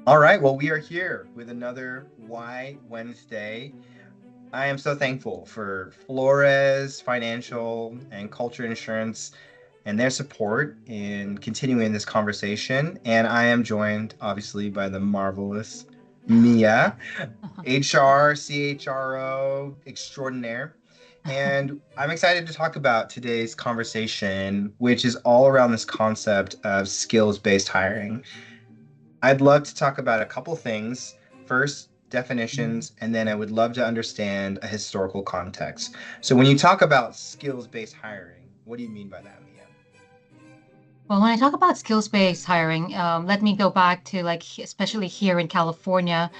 All right, well, we are here with another Why Wednesday. I am so thankful for Flores Financial and Culture Insurance and their support in continuing this conversation. And I am joined, obviously, by the marvelous Mia, HR, CHRO extraordinaire. And I'm excited to talk about today's conversation, which is all around this concept of skills-based hiring. I'd love to talk about a couple things. First, definitions, and then I would love to understand a historical context. So when you talk about skills-based hiring, what do you mean by that, Mia? Well, when I talk about skills-based hiring, let me go back to especially here in California,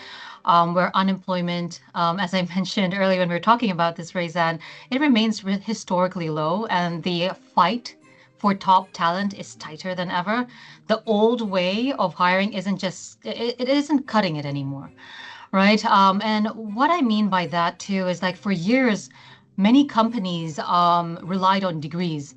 where unemployment, as I mentioned earlier when we were talking about this, Raizan, it remains historically low, and the fight for top talent is tighter than ever. The old way of hiring it isn't cutting it anymore, right? And what I mean by that too is like for years, many companies relied on degrees,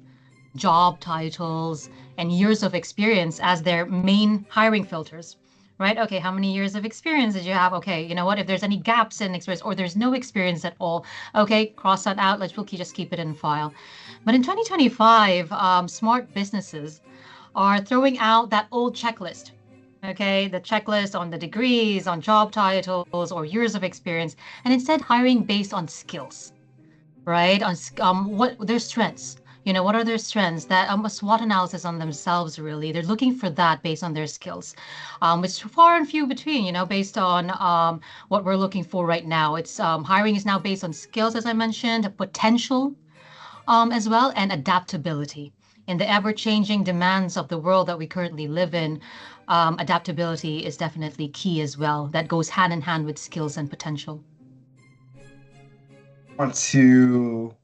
job titles, and years of experience as their main hiring filters, right? Okay, how many years of experience did you have? Okay, you know what? If there's any gaps in experience or there's no experience at all, okay, cross that out. We'll just keep it in file. But in 2025, smart businesses are throwing out that old checklist. Okay, the checklist on the degrees, on job titles, or years of experience, and instead hiring based on skills, right? What their strengths. What are their strengths? That a SWOT analysis on themselves, really. They're looking for that based on their skills. It's far and few between, based on what we're looking for right now. It's hiring is now based on skills, as I mentioned, potential as well, and adaptability. In the ever-changing demands of the world that we currently live in, adaptability is definitely key as well. That goes hand in hand with skills and potential. I want to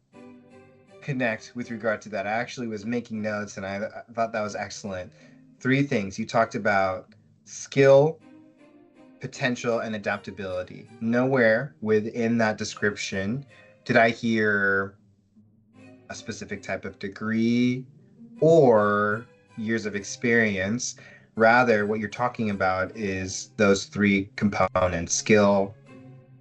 connect with regard to that. I actually was making notes and I thought that was excellent. Three things. You talked about skill, potential, and adaptability. Nowhere within that description did I hear a specific type of degree or years of experience. Rather, what you're talking about is those three components: skill,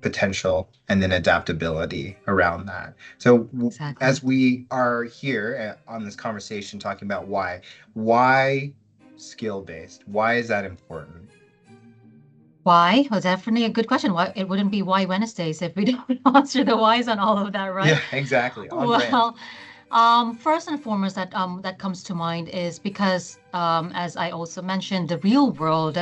potential, and then adaptability around that. So, Exactly. as we are here on this conversation talking about why skill based? Why is that important? Why? Well, definitely a good question. Why it wouldn't be why Wednesdays if we don't answer the whys on all of that, right? Yeah, exactly. On brand. Well, first and foremost that comes to mind is because as I also mentioned, the real world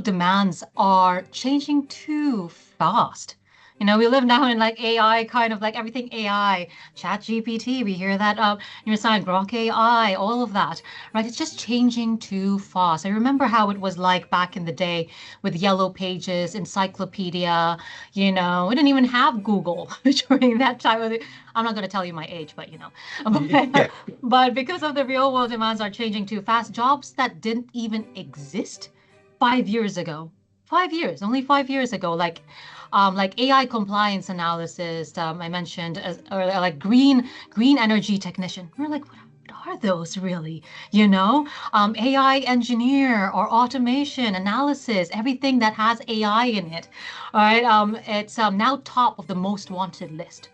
demands are changing too fast. We live now in like AI, kind of like everything AI, Chat GPT, we hear that sign Grok AI, all of that, right? It's just changing too fast. I remember how it was like back in the day with Yellow Pages, Encyclopedia, we didn't even have Google during that time. I'm not going to tell you my age, but Yeah. but because of the real world demands are changing too fast, jobs that didn't even exist 5 years ago, 5 years, only 5 years ago, like AI compliance analysis, I mentioned, or like green energy technician. We're like, what are those really? AI engineer or automation analysis, everything that has AI in it. All right, it's now top of the most wanted list.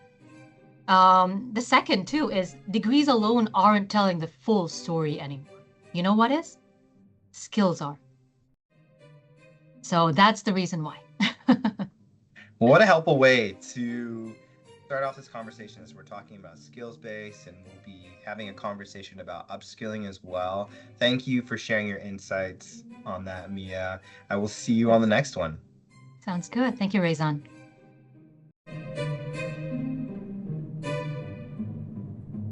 The second too is degrees alone aren't telling the full story anymore. You know what is? Skills are. So that's the reason why. Well, what a helpful way to start off this conversation as we're talking about skills based, and we'll be having a conversation about upskilling as well. Thank you for sharing your insights on that, Mia. I will see you on the next one. Sounds good. Thank you, Raison.